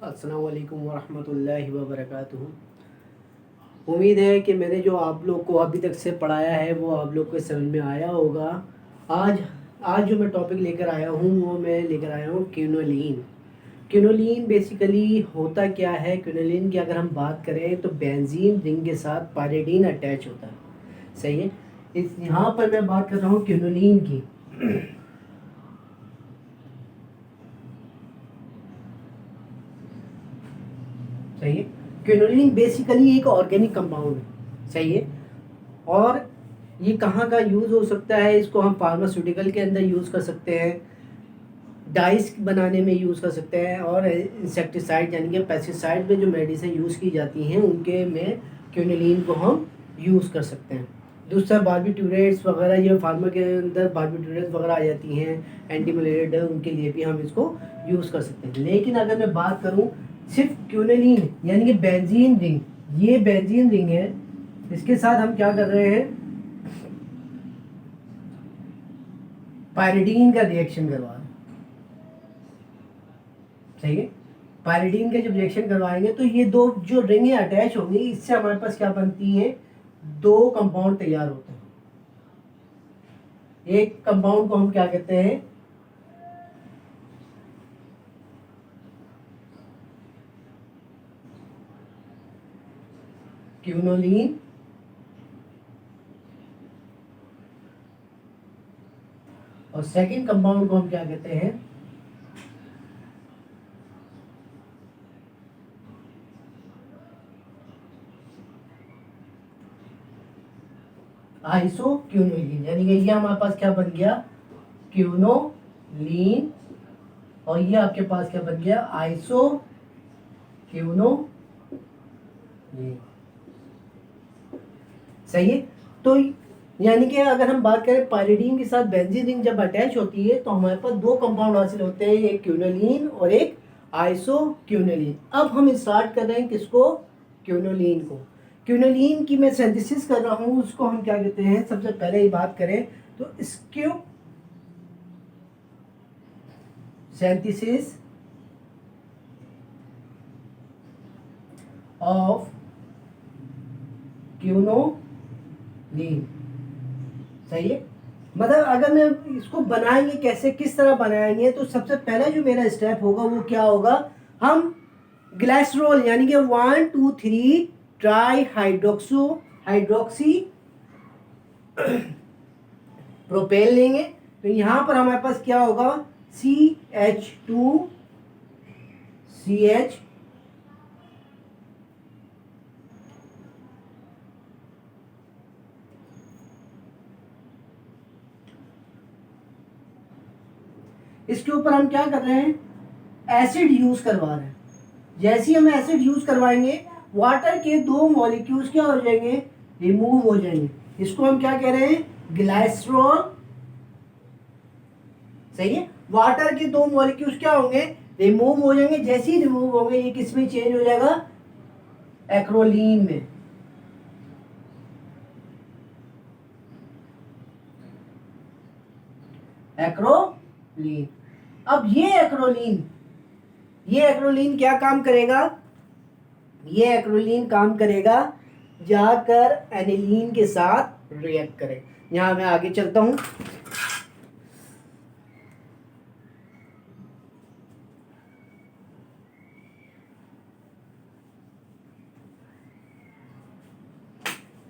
अस्सलाम वालेकुम वरहमतुल्लाहि वबरकातुहू। उम्मीद है कि मैंने जो आप लोग को अभी तक से पढ़ाया है वो आप लोग को समझ में आया होगा। आज आज जो मैं टॉपिक लेकर आया हूँ वो मैं लेकर आया हूँ क्विनोलिन। क्विनोलिन बेसिकली होता क्या है? क्विनोलिन की अगर हम बात करें तो बेंजीन रिंग के साथ पायरिडीन अटैच होता है। सही है। इस यहाँ पर मैं बात कर रहा हूँ क्विनोलिन की। सही है। क्विनोलिन बेसिकली एक ऑर्गेनिक कंपाउंड है। सही है। और ये कहाँ का यूज़ हो सकता है? इसको हम फार्मास्यूटिकल के अंदर यूज़ कर सकते हैं, डाइस बनाने में यूज़ कर सकते हैं, और इंसेक्टिसाइड यानी कि पेस्टिसाइड में जो मेडिसिन यूज़ की जाती हैं उनके में क्विनोलिन को हम यूज़ कर सकते हैं। दूसरा बारबिट्यूरेट्स वगैरह, ये फार्मा के अंदर बारबिट्यूरेट्स वगैरह आ जाती हैं, एंटी मलेरिया, उनके लिए भी हम इसको यूज़ कर सकते हैं। लेकिन अगर मैं बात करूं सिर्फ क्विनोलिन यानी कि बेंजीन रिंग, ये बेंजीन रिंग है, इसके साथ हम क्या कर रहे हैं? पायरिडीन का रिएक्शन करवा रहे हैं। सही है। पायरिडीन का जब रिएक्शन करवाएंगे तो ये दो जो रिंगें अटैच होंगी, इससे हमारे पास क्या बनती है? दो कंपाउंड तैयार होते हैं। एक कंपाउंड को हम क्या कहते हैं? क्विनोलिन। और सेकंड कंपाउंड को हम क्या कहते हैं? आइसोक्विनोलिन। यानी कि ये हमारे पास क्या बन गया? क्विनोलिन। और ये आपके पास क्या बन गया? आइसोक्विनोलिन। सही है। तो यानी कि अगर हम बात करें पायरिडीन के साथ बेंजीन रिंग जब अटैच होती है तो हमारे पास दो कंपाउंड हासिल होते हैं, एक क्विनोलिन और एक आइसोक्विनोलिन। अब हम स्टार्ट कर रहे हैं किसको? क्विनोलिन को। क्विनोलिन की मैं सिंथेसिस कर रहा हूँ, उसको हम क्या कहते हैं? सबसे पहले ही बात करें तो इसक्यू सिंथेसिस ऑफ क्विनोलिन। सही है। मतलब अगर मैं इसको बनाएंगे कैसे, किस तरह बनाएंगे, तो सबसे पहला जो मेरा स्टेप होगा वो क्या होगा? हम ग्लाइसरॉल यानी कि 1 2 3 ट्राई हाइड्रोक्सी प्रोपेल लेंगे। तो यहां पर हमारे पास क्या होगा? CH2CH। इसके ऊपर हम क्या कर रहे हैं? एसिड यूज करवा रहे हैं। जैसे ही हम एसिड यूज करवाएंगे, वाटर के दो मॉलिक्यूल्स क्या हो जाएंगे? रिमूव हो जाएंगे। इसको हम क्या कह रहे हैं? ग्लाइसरॉल। सही है। वाटर के दो मॉलिक्यूल्स क्या होंगे? रिमूव हो जाएंगे। जैसे ही रिमूव होंगे ये किस में चेंज हो जाएगा? एक्रोलीन में। एक्रोलीन। अब ये एक्रोलीन क्या काम करेगा? ये एक्रोलीन काम करेगा जाकर एनिलीन के साथ रिएक्ट करे। यहां मैं आगे चलता हूं।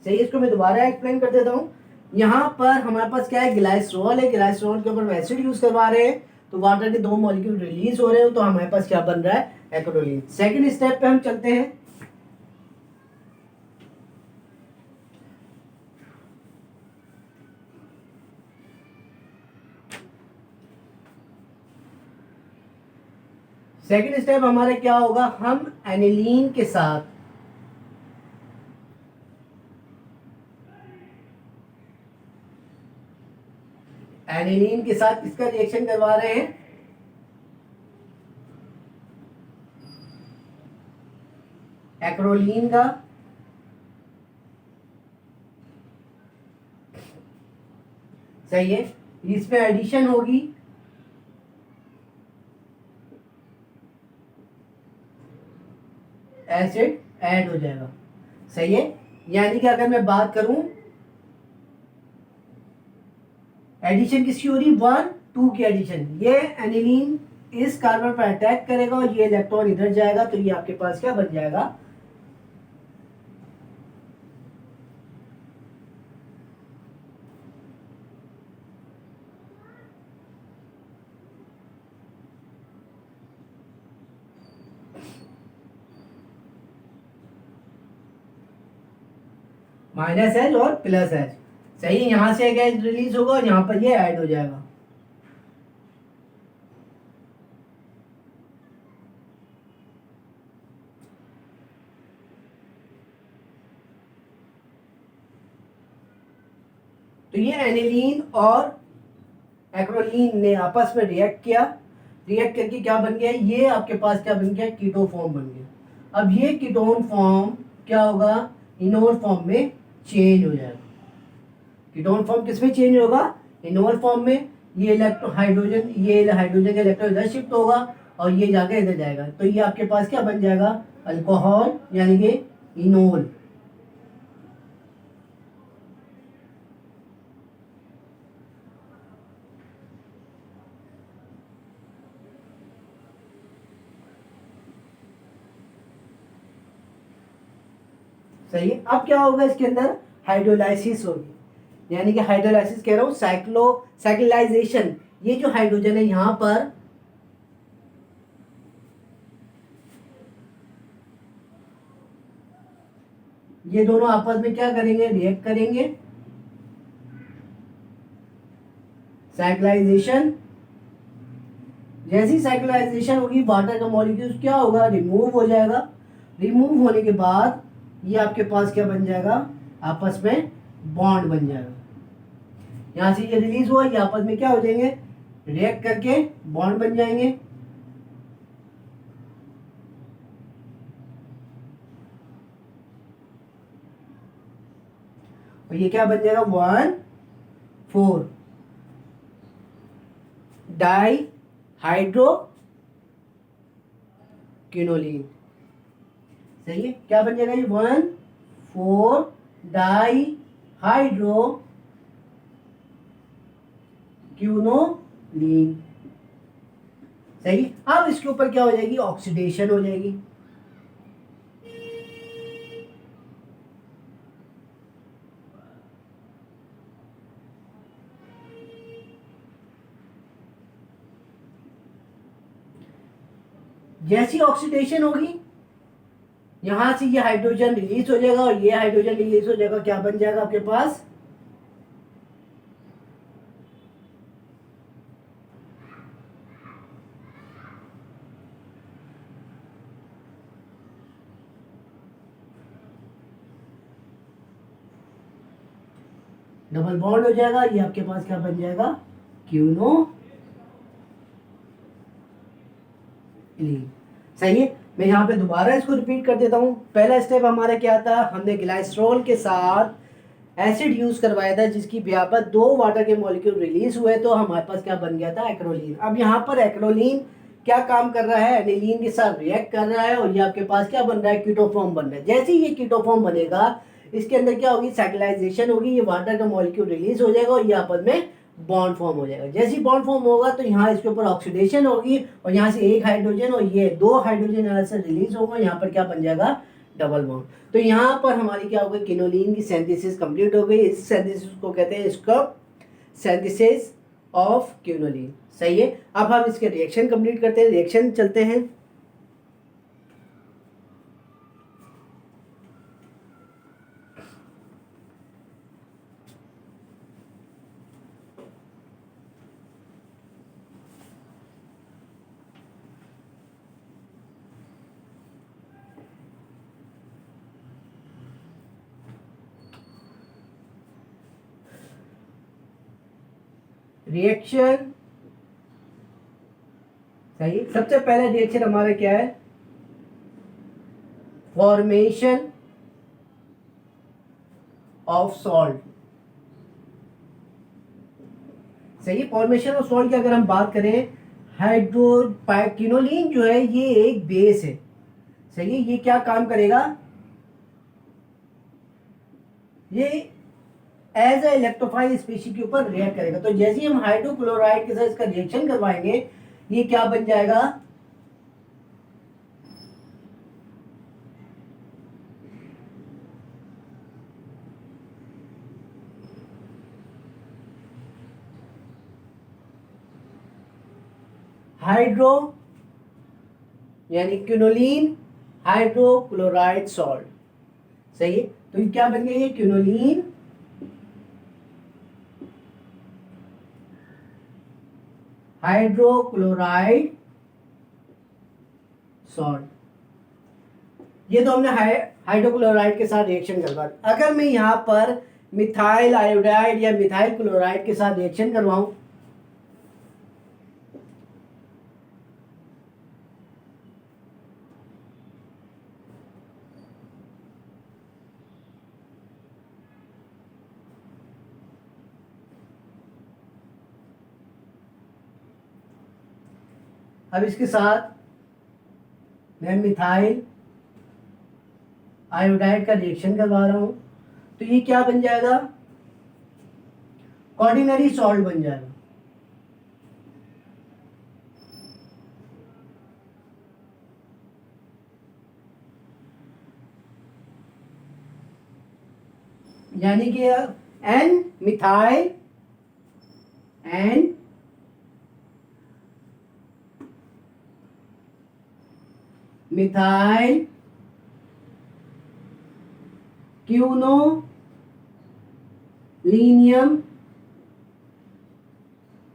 सही, इसको मैं दोबारा एक्सप्लेन कर देता हूं। यहां पर हमारे पास क्या है? ग्लाइसरॉल है। ग्लाइसरॉल के ऊपर एसिड यूज करवा रहे हैं तो वाटर के दो मॉलिक्यूल रिलीज हो रहे हो, तो हमारे पास क्या बन रहा है? एक्रोलीन। सेकंड स्टेप पे हम चलते हैं। सेकंड स्टेप हमारा क्या होगा? हम एनिलीन के साथ किसका रिएक्शन करवा रहे हैं? एक्रोलीन का। सही है। इसमें एडिशन होगी एसिड ऐड हो जाएगा। सही है, यानी कि अगर मैं बात करूं एडिशन किसकी हो रही, 1 2 की एडिशन, ये एनिलीन इस कार्बन पर अटैक करेगा और ये इलेक्ट्रॉन इधर जाएगा, तो ये आपके पास क्या बन जाएगा, -H और +H। सही है, यहां से गैस रिलीज होगा और यहां पर ये ऐड हो जाएगा। तो ये एनिलीन और एक्रोलीन ने आपस में रिएक्ट किया, रिएक्ट करके क्या बन गया, ये आपके पास क्या बन गया, कीटो फॉर्म बन गया। अब ये कीटोन फॉर्म क्या होगा, इनोल फॉर्म में चेंज हो जाएगा। कीटोन फॉर्म किस में चेंज होगा, इनोल फॉर्म में। ये हाइड्रोजन का इलेक्ट्रॉन इधर शिफ्ट होगा और ये जाकर इधर जाएगा, तो ये आपके पास क्या बन जाएगा, अल्कोहल यानी कि इनोल। सही है, अब क्या होगा, इसके अंदर हाइड्रोलाइसिस होगी, यानी कि हाइड्रोलाइसिस कह रहा हूं, साइक्लोलाइजेशन। ये जो हाइड्रोजन है यहां पर ये दोनों आपस में क्या करेंगे, रिएक्ट करेंगे, साइक्लाइजेशन। जैसी साइक्लाइजेशन होगी वाटर का मॉलिक्यूल क्या होगा, रिमूव हो जाएगा। रिमूव होने के बाद ये आपके पास क्या बन जाएगा, आपस में बॉन्ड बन जाएगा। यहां से ये रिलीज हुआ, ये आपस में क्या हो जाएंगे, रिएक्ट करके बॉन्ड बन जाएंगे। और ये क्या बन जाएगा, 1,4 डाई हाइड्रो क्विनोलिन। सही है, क्या बन जाएगा ये, 1,4 डाई हाइड्रो क्विनोलिन। सही, अब इसके ऊपर क्या हो जाएगी, ऑक्सीडेशन हो जाएगी। जैसी ऑक्सीडेशन होगी यहां से ये हाइड्रोजन रिलीज हो जाएगा और ये हाइड्रोजन रिलीज हो जाएगा, क्या बन जाएगा आपके पास, डबल बॉन्ड हो जाएगा। ये आपके पास क्या बन जाएगा, क्यूनो। सही है, मैं यहाँ पे दोबारा इसको रिपीट कर देता हूँ। पहला स्टेप हमारा क्या था, हमने ग्लाइसरॉल के साथ एसिड यूज करवाया था जिसकी व्यापक 2 वाटर के मॉलिक्यूल रिलीज हुए, तो हमारे पास क्या बन गया था, एक्रोलीन। अब यहाँ पर एक्रोलीन क्या काम कर रहा है, एनिलीन के साथ रिएक्ट कर रहा है और ये आपके पास क्या बन रहा है, कीटोफॉर्म बन रहा है। जैसे ही ये कीटोफॉर्म बनेगा इसके अंदर क्या होगी, साइक्लाइजेशन होगी, ये वाटर का मॉलिक्यूल रिलीज हो जाएगा और ये आपस में बॉन्ड फॉर्म हो जाएगा। जैसे ही बॉन्ड फॉर्म होगा तो यहाँ इसके ऊपर ऑक्सीडेशन होगी और यहाँ से एक हाइड्रोजन और ये 2 हाइड्रोजन यहाँ से रिलीज होगा, यहाँ पर क्या बन जाएगा, डबल बॉन्ड। तो यहाँ पर हमारी क्या हो गई, क्विनोलिन की सिंथेसिस कंप्लीट हो गई। इस सिंथेसिस को कहते हैं इसका सिंथेसिस ऑफ क्विनोलिन। सही है, अब हम इसके रिएक्शन कंप्लीट करते हैं, रिएक्शन चलते हैं। रिएक्शन, सही, सबसे पहला रिएक्शन हमारा क्या है, फॉर्मेशन ऑफ सॉल्ट। सही, फॉर्मेशन ऑफ सॉल्ट की अगर हम बात करें, क्विनोलिन जो है ये एक बेस है। सही है। ये क्या काम करेगा, ये एज ए इलेक्ट्रोफाइल स्पीशीज के ऊपर रिएक्ट करेगा। तो जैसे ही हम हाइड्रोक्लोराइड के साथ इसका रिएक्शन करवाएंगे, ये क्या बन जाएगा, हाइड्रो यानी क्विनोलिन हाइड्रोक्लोराइड सॉल्ट। सही है। तो ये क्या बन गया, ये क्विनोलिन हाइड्रोक्लोराइड सॉल्ट। ये तो हमने हाइड्रोक्लोराइड के साथ रिएक्शन करवा। अगर मैं यहाँ पर मिथाइल आयोडाइड या मिथाइल क्लोराइड के साथ रिएक्शन करवाऊं, अब इसके साथ मैं मिथाइल आयोडाइड का रिएक्शन करवा रहा हूं, तो ये क्या बन जाएगा, ऑर्डिनरी सॉल्ट बन जाएगा। यानी कि N methyl and methyl quinolinium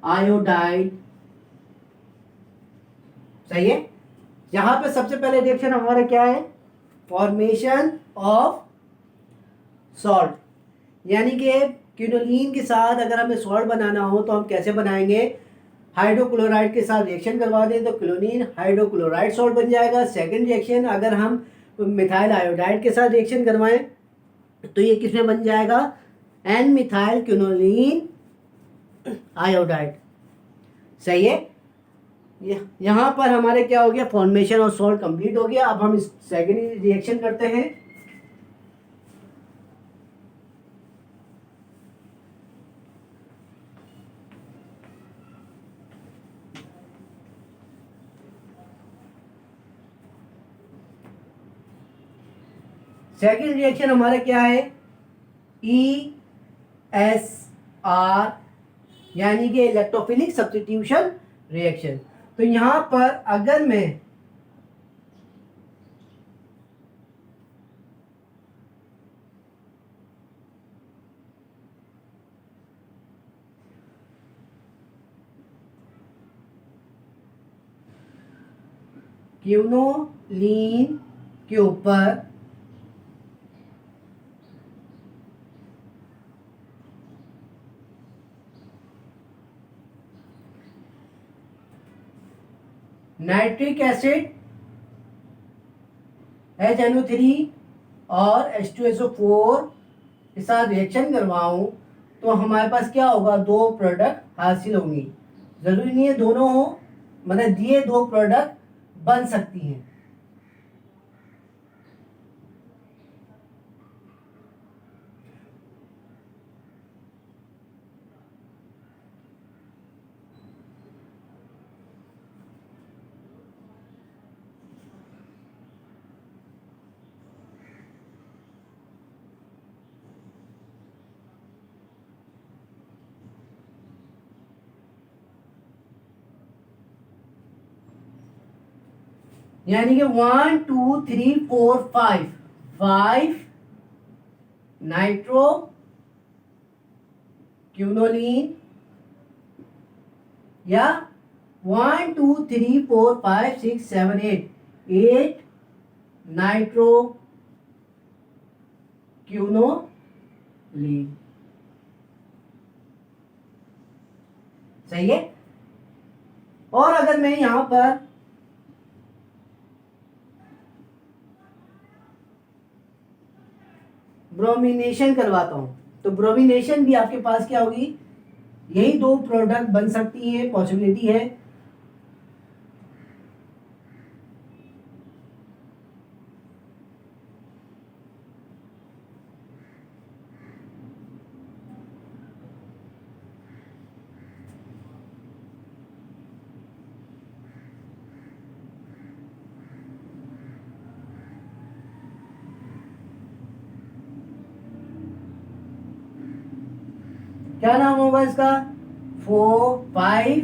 iodide. सही है। यहां पे सबसे पहले रिएक्शन हमारा क्या है, फॉर्मेशन ऑफ सॉल्ट। यानी कि क्विनोलिन के साथ अगर हमें सॉल्ट बनाना हो तो हम कैसे बनाएंगे, हाइड्रोक्लोराइड के साथ रिएक्शन करवा दें तो क्लोरीन हाइड्रोक्लोराइड सॉल्ट बन जाएगा। सेकंड रिएक्शन अगर हम मिथाइल आयोडाइड के साथ रिएक्शन करवाएं तो ये किसमें बन जाएगा, एन मिथाइल क्विनोलिन आयोडाइड। सही है। यहाँ पर हमारे क्या हो गया, फॉर्मेशन ऑफ सॉल्ट कंप्लीट हो गया। अब हम इस सेकंड रिएक्शन करते हैं। सेकेंड रिएक्शन हमारा क्या है, ESR यानी कि इलेक्ट्रोफिलिक सब्स्टिट्यूशन रिएक्शन। तो यहां पर अगर मैं क्विनोलिन के ऊपर नाइट्रिक एसिड HNO3 और H2SO4 के साथ रिएक्शन करवाऊं तो हमारे पास क्या होगा, दो प्रोडक्ट हासिल होंगी। जरूरी नहीं है दोनों हो, मतलब ये दो प्रोडक्ट बन सकती हैं। यानी कि 1 2 3 4 5 नाइट्रो क्विनोलिन या 1 2 3 4 5 6 7 8 नाइट्रो क्विनोलिन। सही है। और अगर मैं यहां पर ब्रोमिनेशन करवाता हूं तो ब्रोमिनेशन भी आपके पास क्या होगी, यही दो प्रोडक्ट बन सकती है, पॉसिबिलिटी है। क्या नाम होगा इसका? 4,5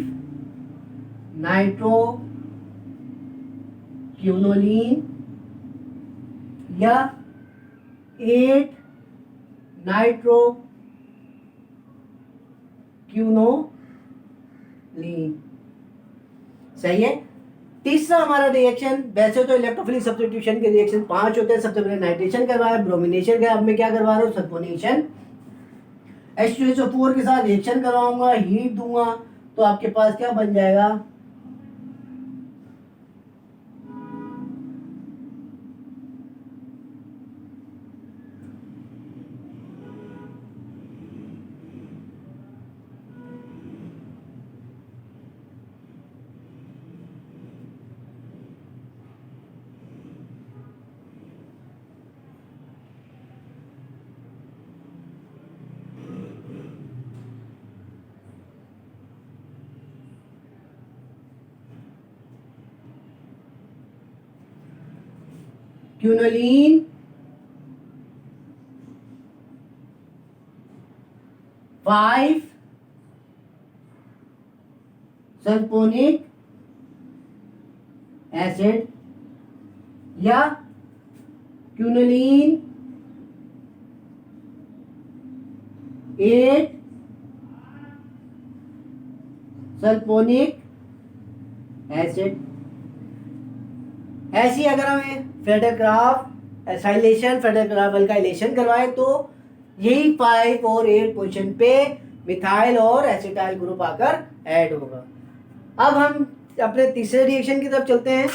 नाइट्रो क्यूनोलीन या 8 नाइट्रो क्यूनोलीन। सही है। तीसरा हमारा रिएक्शन, वैसे तो इलेक्ट्रोफिलिक सब्स्टिट्यूशन के रिएक्शन 5 होते हैं। सबसे पहले नाइट्रेशन करवाया, ब्रोमिनेशन का, अब मैं क्या करवा रहा हूँ? सल्फोनेशन। H2SO4 के साथ रिएक्शन करवाऊंगा, हीट दूंगा, तो आपके पास क्या बन जाएगा? क्यूनोलीन 5 सल्फोनिक एसिड या क्यूनोलीन 8 सल्फोनिक एसिड। ऐसी अगर हमें फेडरक्राफ्ट एसाइलेशन, फेडरक्राफ्ट अल्काइलेशन करवाए तो यही 5 और 8 पोजीशन पे मिथाइल और एसिटाइल ग्रुप आकर ऐड होगा। अब हम अपने तीसरे रिएक्शन की तरफ चलते हैं।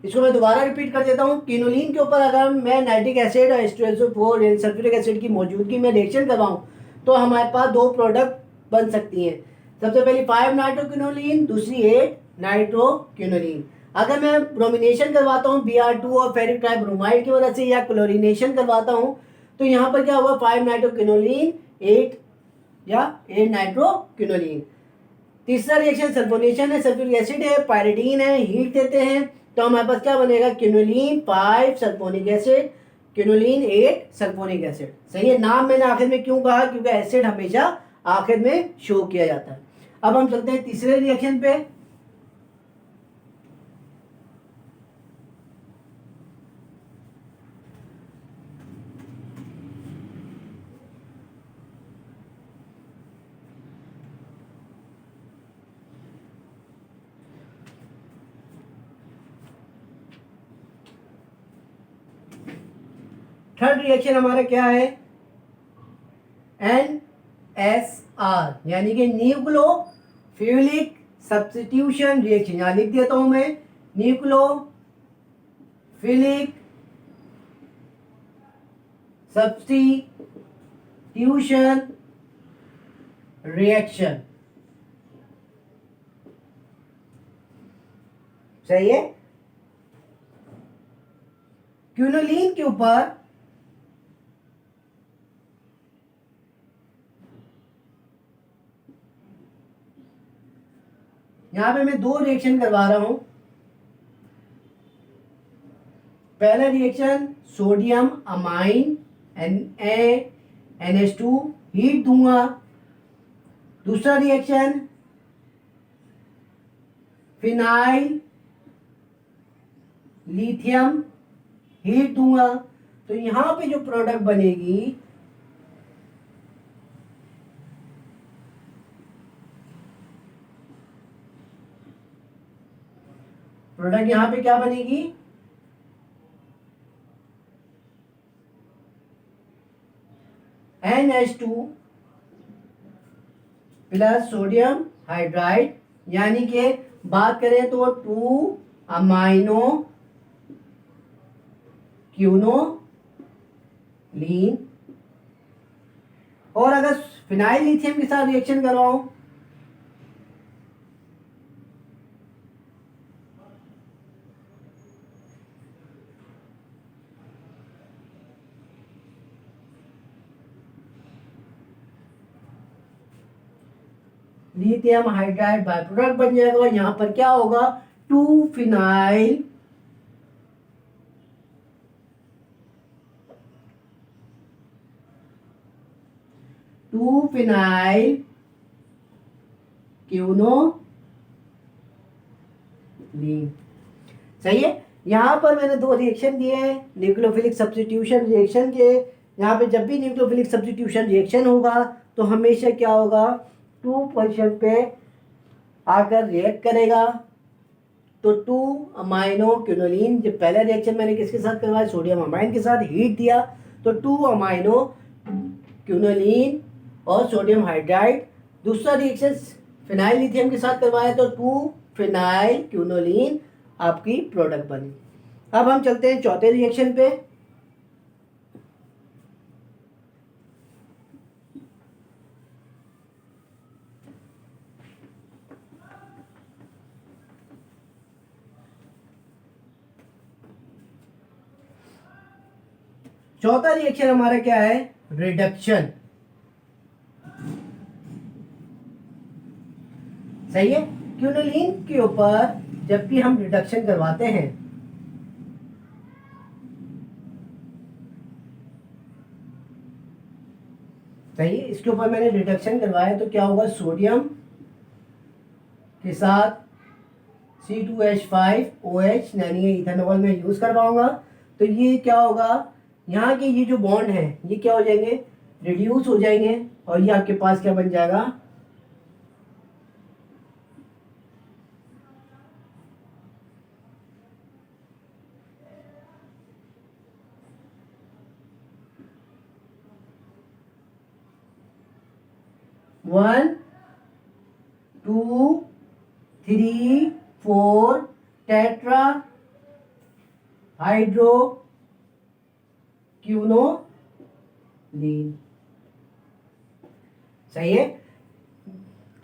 इसको मैं दोबारा रिपीट कर देता हूँ। क्विनोलिन के ऊपर अगर मैं नाइट्रिक एसिड और H2SO4 यानी सल्फ्यूरिक एसिड की मौजूदगी में रिएक्शन करवाऊँ तो हमारे पास दो प्रोडक्ट बन सकती हैं। सबसे पहली 5 नाइट्रोक्विनोलिन, दूसरी 8 नाइट्रोक्विनोलिन। अगर मैं ब्रोमिनेशन करवाता हूँ Br2 और फेरिक ट्राइब्रोमाइड की वजह से, या क्लोरीनेशन करवाता हूँ, तो यहाँ पर क्या होगा? 5 नाइट्रोक्विनोलिन 8 या 8 नाइट्रोक्विनोलिन। तीसरा रिएक्शन सल्फोनेशन है, सल्फ्यूरिक एसिड है, पायरिडीन है, हीट देते हैं, तो हमारे पास क्या बनेगा? Quinoline 5 sulphonic acid, quinoline 8 sulphonic acid. सही है। नाम मैंने आखिर में क्यों कहा? क्योंकि एसिड हमेशा आखिर में शो किया जाता है। अब हम चलते हैं तीसरे रिएक्शन पे। थर्ड रिएक्शन हमारा क्या है? NSR यानी कि न्यूक्लियोफिलिक सब्स्टिट्यूशन रिएक्शन। यहां लिख देता हूं मैं, न्यूक्लियोफिलिक सब्स्टिट्यूशन रिएक्शन। सही है। क्विनोलिन के ऊपर यहां पे मैं दो रिएक्शन करवा रहा हूं। पहला reaction sodium amine NH2 heat दूंगा। दूसरा रिएक्शन फिनाइल लिथियम हीट दूंगा। तो यहां पे जो प्रोडक्ट बनेगी यहां पे क्या बनेगी? NH2 प्लस सोडियम हाइड्राइड, यानी कि बात करें तो 2 अमाइनो क्यूनोलीन। और अगर फिनाइल लिथियम के साथ रिएक्शन करवाऊं लिथियम हाइड्राइड बाय प्रोडक्ट बन जाएगा। और यहां पर क्या होगा? 2 फिनाइल 2 फिनाइल क्यूनोलीन। सही है। यहाँ पर मैंने दो रिएक्शन दिए हैं, न्यूक्लियोफिलिक सब्स्टिट्यूशन रिएक्शन के। यहाँ पे जब भी न्यूक्लियोफिलिक सब्स्टिट्यूशन रिएक्शन होगा तो हमेशा क्या होगा, 2 पोजीशन पे आकर रिएक्ट करेगा। तो 2 अमाइनो क्यूनोलीन, जो पहला रिएक्शन मैंने किसके साथ करवाया, सोडियम अमाइन के साथ, हीट दिया तो 2 अमाइनो क्यूनोलीन और सोडियम हाइड्राइड। दूसरा रिएक्शन फिनाइल लिथियम के साथ करवाया तो 2 फिनाइल क्यूनोलीन आपकी प्रोडक्ट बनी। अब हम चलते हैं चौथे रिएक्शन पे। चौथा रिएक्शन हमारा क्या है, रिडक्शन। सही है। क्यूनोलीन के ऊपर जब भी हम रिडक्शन करवाते हैं सही है, इसके ऊपर मैंने रिडक्शन करवाया तो क्या होगा, सोडियम के साथ C2H5OH यानी ये इथेनॉल में यूज करवाऊंगा तो ये क्या होगा, यहाँ के ये जो बॉन्ड है ये क्या हो जाएंगे, रिड्यूस हो जाएंगे और ये आपके पास क्या बन जाएगा, 1 2 3 4 टेट्रा हाइड्रो क्यूनोलीन। सही है।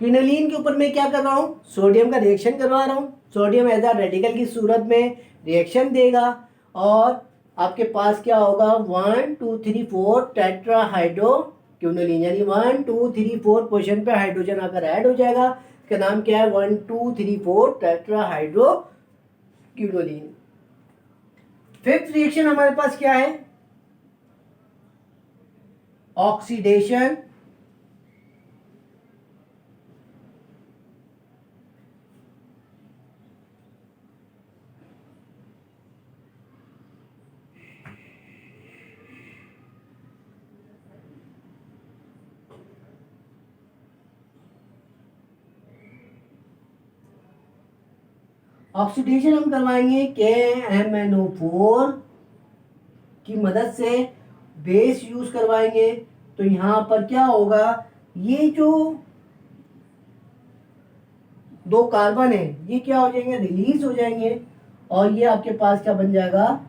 क्यूनोलीन के ऊपर मैं क्या कर रहा हूं, सोडियम का रिएक्शन करवा रहा हूं। सोडियम एज अ रेडिकल की सूरत में रिएक्शन देगा और आपके पास क्या होगा, 1 2 3 4 टेट्रा हाइड्रो क्यूनोलीन, यानी 1 2 3 4 पोजीशन पे हाइड्रोजन आकर ऐड हो जाएगा। इसका नाम क्या है, 1 2 3 4 टेट्रा हाइड्रो क्यूनोलीन। फिफ्थ रिएक्शन हमारे पास क्या है, ऑक्सीडेशन। ऑक्सीडेशन हम करवाएंगे KMnO4 की मदद से, बेस यूज करवाएंगे। तो यहां पर क्या होगा, ये जो दो कार्बन है ये क्या हो जाएंगे, रिलीज हो जाएंगे और ये आपके पास क्या बन जाएगा,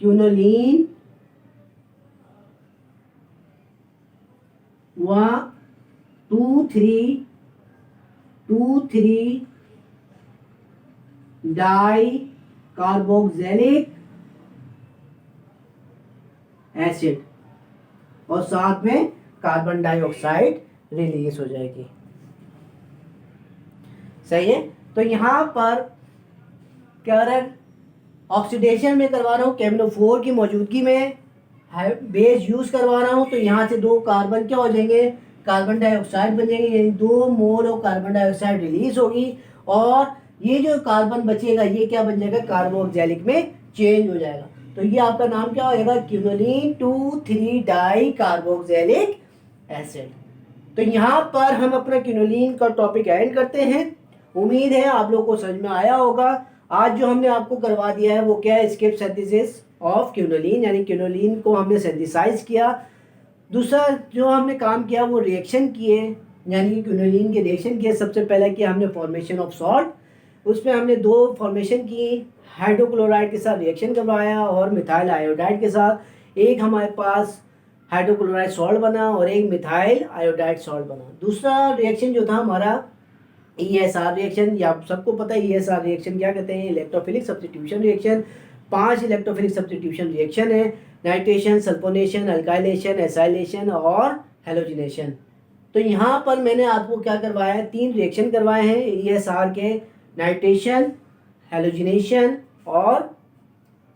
क्यूनोलीन व 2,3 डाई कार्बोक्सिलिक एसिड और साथ में कार्बन डाइऑक्साइड रिलीज हो जाएगी। सही है। तो यहां पर क्या रहा, ऑक्सीडेशन में करवा रहा हूँ KMnO4 की मौजूदगी में, बेस यूज करवा रहा हूँ तो यहाँ से दो कार्बन क्या हो जाएंगे, कार्बन डाइऑक्साइड बन जाएंगे, यानी 2 mole of carbon dioxide release होगी और ये जो कार्बन बचेगा ये क्या बन जाएगा, कार्बोक्सिलिक में चेंज हो जाएगा। तो ये आपका नाम क्या होगा, क्यूनोलीन 2,3 डाई कार्बोक्सिलिक एसिड। तो यहाँ पर हम अपना क्यूनोलीन का टॉपिक एंड करते हैं। उम्मीद है आप लोग को समझ में आया होगा। आज जो हमने आपको करवा दिया है वो क्या है, स्किप सिंथेसिस ऑफ क्यूनोलीन, यानी क्यूनोलीन को हमने सिंथेसाइज किया। दूसरा जो हमने काम किया वो रिएक्शन किए, यानी कि क्यूनोलीन के रिएक्शन किए। सबसे पहले किया हमने फॉर्मेशन ऑफ सॉल्ट, उसमें हमने 2 फॉर्मेशन की, हाइड्रोक्लोराइड के साथ रिएक्शन करवाया और मिथाइल आयोडाइड के साथ। एक हमारे पास हाइड्रोक्लोराइड सॉल्ट बना और एक मिथाइल आयोडाइड सॉल्ट बना। दूसरा रिएक्शन जो था हमारा ESR रिएक्शन, या आप सबको पता है ESR रिएक्शन क्या कहते हैं, electrophilic substitution reaction. 5 electrophilic substitution reaction है, नाइट्रेशन, सल्फोनेशन, अल्काइलेशन, एसाइलेशन और हेलोजिनेशन। तो यहाँ पर मैंने आपको क्या करवाया है, 3 रिएक्शन करवाए हैं ESR के, नाइट्रेशन, हेलोजिनेशन और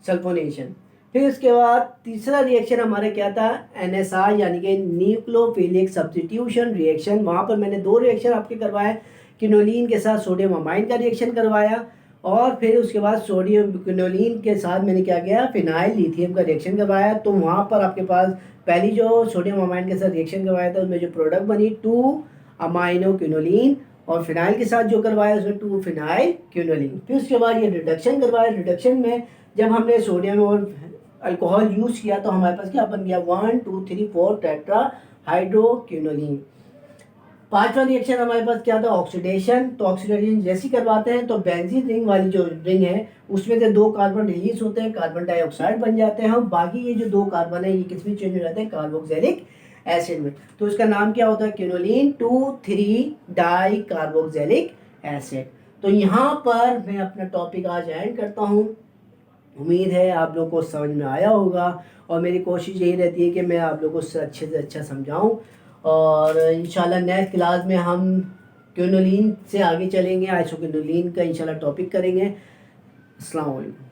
सल्फोनेशन। फिर उसके बाद तीसरा रिएक्शन हमारा क्या था, NSR यानी कि न्यूक्लियोफिलिक सब्स्टिट्यूशन रिएक्शन। वहाँ पर मैंने 2 रिएक्शन आपके करवाए, क्विनोलिन के साथ सोडियम अमाइन का रिएक्शन करवाया और फिर उसके बाद सोडियम क्विनोलिन के साथ मैंने क्या किया, फिनाइल लिथियम का रिएक्शन करवाया। तो वहाँ पर आपके पास पहली जो सोडियम अमाइन के साथ रिएक्शन करवाया था उसमें जो प्रोडक्ट बनी 2 अमाइनो क्विनोलिन, और फिनाइल के साथ जो करवाया उसमें 2 फिनाइल क्विनोलिन। फिर उसके बाद ये रिडक्शन करवाया। रिडक्शन में जब हमने सोडियम और अल्कोहल यूज़ किया तो हमारे पास क्या बन गया, 1 2 3 4 टेट्रा हाइड्रोक्विनोलिन। 5वां रिएक्शन हमारे पास क्या था, ऑक्सीडेशन। तो ऑक्सीडेशन जैसी करवाते हैं तो बेंजीन रिंग वाली जो रिंग है उसमें से 2 कार्बन रिलीज होते हैं, कार्बन डाइऑक्साइड बन जाते हैं। हम बाकी ये जो 2 कार्बन है ये किस में चेंज हो जाते हैं, कार्बोक्सिलिक एसिड में। तो इसका नाम क्या होता है, क्विनोलिन 2,3 डाई कार्बोक्सिलिक एसिड। तो यहाँ पर मैं अपना टॉपिक आज एंड करता हूँ। उम्मीद है आप लोगों को समझ में आया होगा और मेरी कोशिश यही रहती है कि मैं आप लोगों को अच्छे से अच्छा समझाऊं। और इंशाल्लाह नेक्स्ट क्लास में हम क्विनोलिन से आगे चलेंगे, आइसोक्विनोलिन का इंशाल्लाह टॉपिक करेंगे। अस्सलाम वालेकुम।